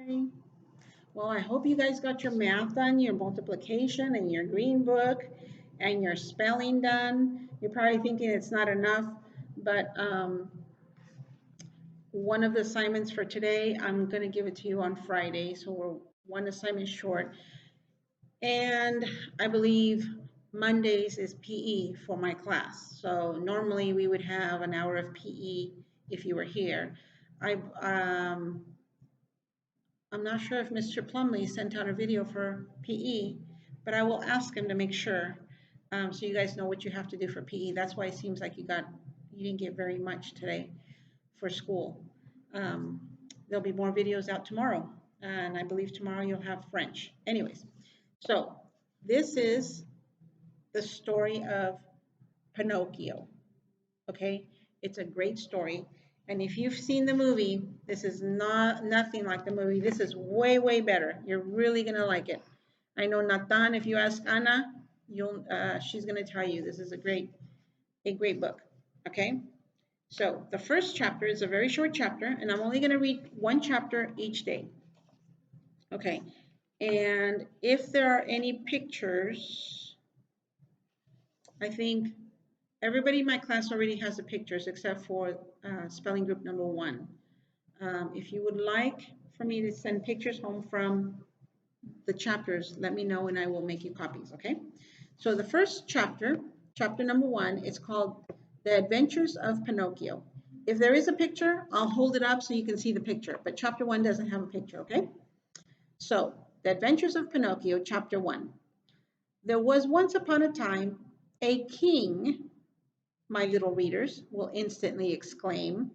Hi. Well, I hope you guys got your math done, your multiplication, and your green book, and your spelling done. You're probably thinking it's not enough, but one of the assignments for today, I'm going to give it to you on Friday, so we're one assignment short. And I believe Mondays is PE for my class. So normally we would have an hour of PE if you were here. I I'm not sure if Mr. Plumley sent out a video for PE, but I will ask him to make sure, so you guys know what you have to do for PE. That's why it seems like you didn't get very much today for school. Um, there'll be more videos out tomorrow, and I believe tomorrow you'll have French. Anyways, so this is the story of Pinocchio. Okay, it's a great story. And if you've seen the movie, this is nothing like the movie. This is way better. You're really gonna like it. I know Nathan. If you ask Anna, she's gonna tell you this is a great book. Okay, so the first chapter is a very short chapter, and I'm only gonna read one chapter each day. Okay, and if there are any pictures, I think everybody in my class already has the pictures except for spelling group number 1. If you would like for me to send pictures home from the chapters, let me know and I will make you copies, okay? So the first chapter, chapter number 1, is called The Adventures of Pinocchio. If there is a picture, I'll hold it up so you can see the picture, but chapter 1 doesn't have a picture, okay? So, The Adventures of Pinocchio, chapter 1. There was once upon a time a king, my little readers will instantly exclaim.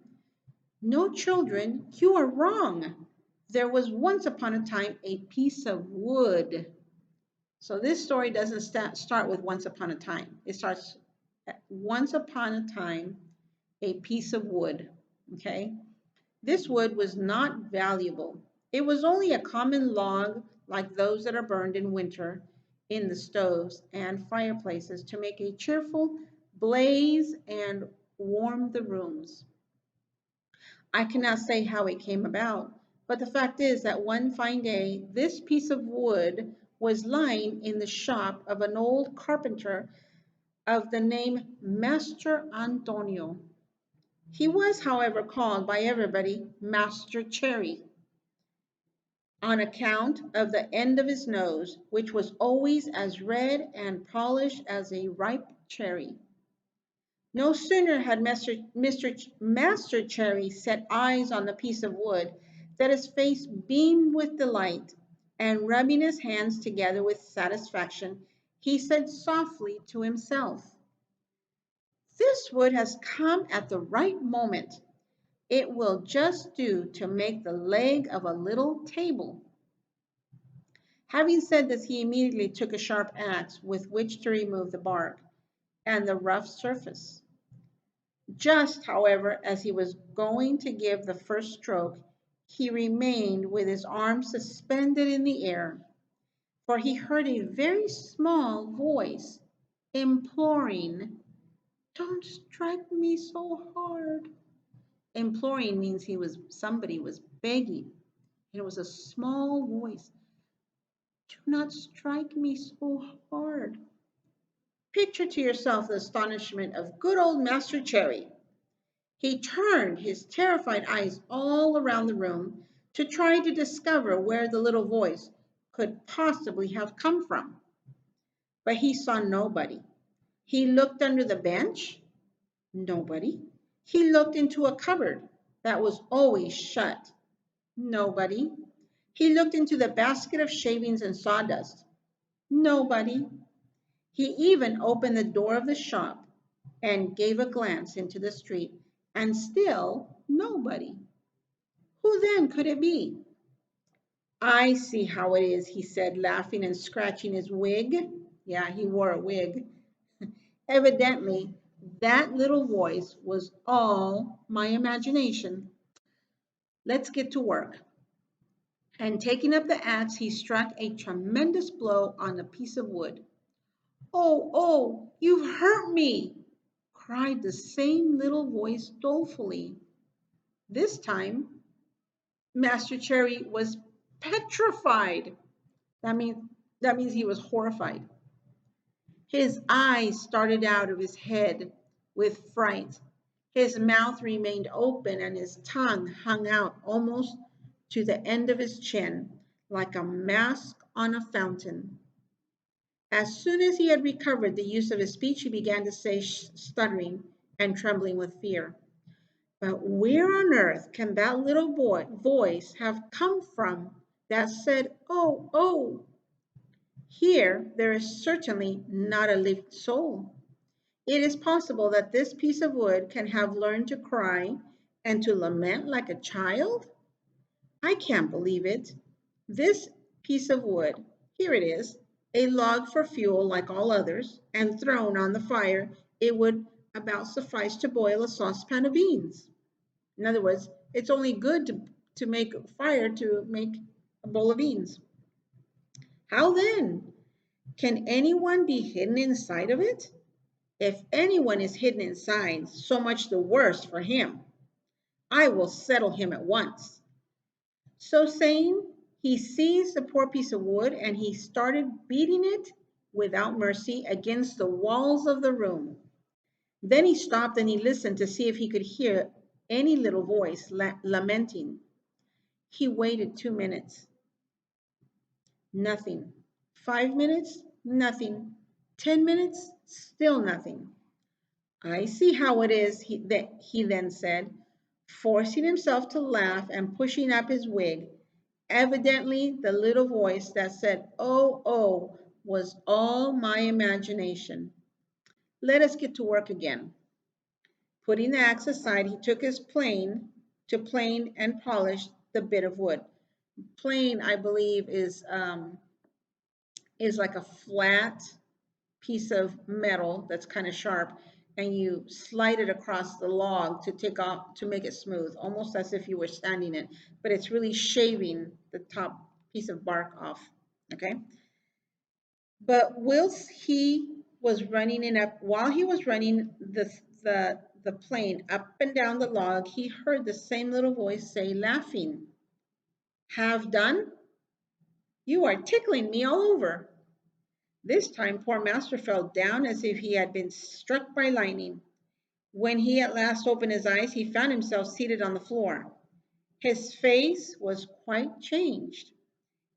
No, children, you are wrong. There was once upon a time a piece of wood. So this story doesn't start with once upon a time. It starts at once upon a time, a piece of wood. Okay? This wood was not valuable. It was only a common log like those that are burned in winter in the stoves and fireplaces to make a cheerful blaze and warm the rooms. I cannot say how it came about, but the fact is that one fine day this piece of wood was lying in the shop of an old carpenter of the name Master Antonio. He was, however, called by everybody Master Cherry on account of the end of his nose, which was always as red and polished as a ripe cherry. No sooner had Master Cherry set eyes on the piece of wood than his face beamed with delight, and rubbing his hands together with satisfaction, he said softly to himself, "This wood has come at the right moment. It will just do to make the leg of a little table." Having said this, he immediately took a sharp axe with which to remove the bark and the rough surface. Just, however, as he was going to give the first stroke, he remained with his arms suspended in the air, for he heard a very small voice imploring, "Don't strike me so hard." Imploring means somebody was begging. And it was a small voice. "Do not strike me so hard." Picture to yourself the astonishment of good old Master Cherry. He turned his terrified eyes all around the room to try to discover where the little voice could possibly have come from. But he saw nobody. He looked under the bench. Nobody. He looked into a cupboard that was always shut. Nobody. He looked into the basket of shavings and sawdust. Nobody. He even opened the door of the shop and gave a glance into the street, and still nobody. Who then could it be? "I see how it is," he said, laughing and scratching his wig. Yeah, he wore a wig. Evidently, that little voice was all my imagination. Let's get to work. And taking up the axe, he struck a tremendous blow on the piece of wood. "Oh, oh, you've hurt me!" cried the same little voice dolefully. This time, Master Cherry was petrified. That means that means he was horrified. His eyes started out of his head with fright. His mouth remained open and his tongue hung out almost to the end of his chin, like a mask on a fountain. As soon as he had recovered the use of his speech, he began to say, stuttering and trembling with fear, "But where on earth can that little boy voice have come from that said, 'Oh, oh'? Here there is certainly not a living soul. It is possible that this piece of wood can have learned to cry and to lament like a child? I can't believe it. This piece of wood, here it is, a log for fuel like all others, and thrown on the fire, it would about suffice to boil a saucepan of beans. In other words, it's only good to make fire to make a bowl of beans. How then? Can anyone be hidden inside of it? If anyone is hidden inside, so much the worse for him. I will settle him at once." So saying, he seized the poor piece of wood and he started beating it without mercy against the walls of the room. Then he stopped and he listened to see if he could hear any little voice lamenting. He waited 2 minutes. Nothing. 5 minutes? Nothing. 10 minutes? Still nothing. "I see how it is," he then said, forcing himself to laugh and pushing up his wig. Evidently, the little voice that said, "Oh, oh," was all my imagination. Let us get to work again. Putting the axe aside, he took his plane to plane and polished the bit of wood. Plane, I believe, is like a flat piece of metal that's kind of sharp, and you slide it across the log to make it smooth, almost as if you were sanding it, but it's really shaving the top piece of bark off. Okay. But while he was running the plane up and down the log, he heard the same little voice say, laughing, "Have done? You are tickling me all over." This time poor master fell down as if he had been struck by lightning. When he at last opened his eyes, he found himself seated on the floor. His face was quite changed.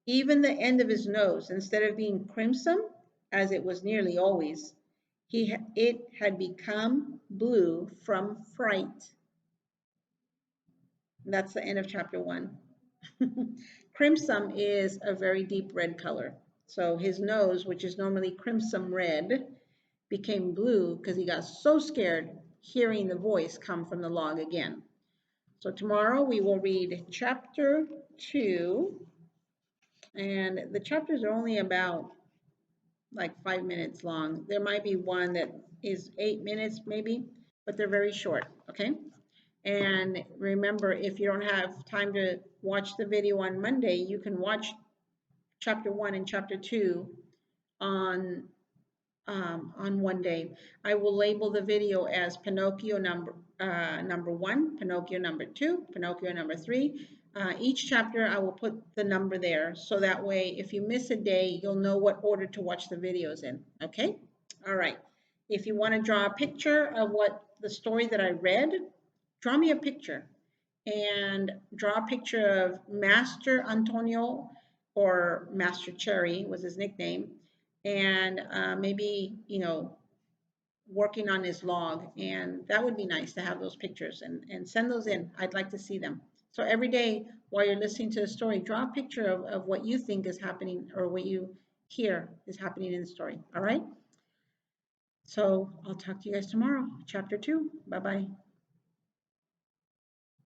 Even the end of his nose, instead of being crimson, as it was nearly always, it had become blue from fright. That's the end of chapter 1. Crimson is a very deep red color. So his nose, which is normally crimson red, became blue because he got so scared hearing the voice come from the log again. So tomorrow we will read chapter 2, and the chapters are only about like 5 minutes long. There might be one that is 8 minutes maybe, but they're very short, okay? And remember, if you don't have time to watch the video on Monday, you can watch chapter 1 and chapter 2 on one day. I will label the video as Pinocchio number 1, Pinocchio number 2, Pinocchio number 3. Each chapter I will put the number there, so that way if you miss a day, you'll know what order to watch the videos in. Okay? All right. If you want to draw a picture of what the story that I read, draw me a picture and draw a picture of Master Antonio, or Master Cherry was his nickname, and maybe, working on his log. And that would be nice to have those pictures and send those in. I'd like to see them. So every day while you're listening to the story, draw a picture of what you think is happening or what you hear is happening in the story. All right? So I'll talk to you guys tomorrow, chapter 2. Bye-bye.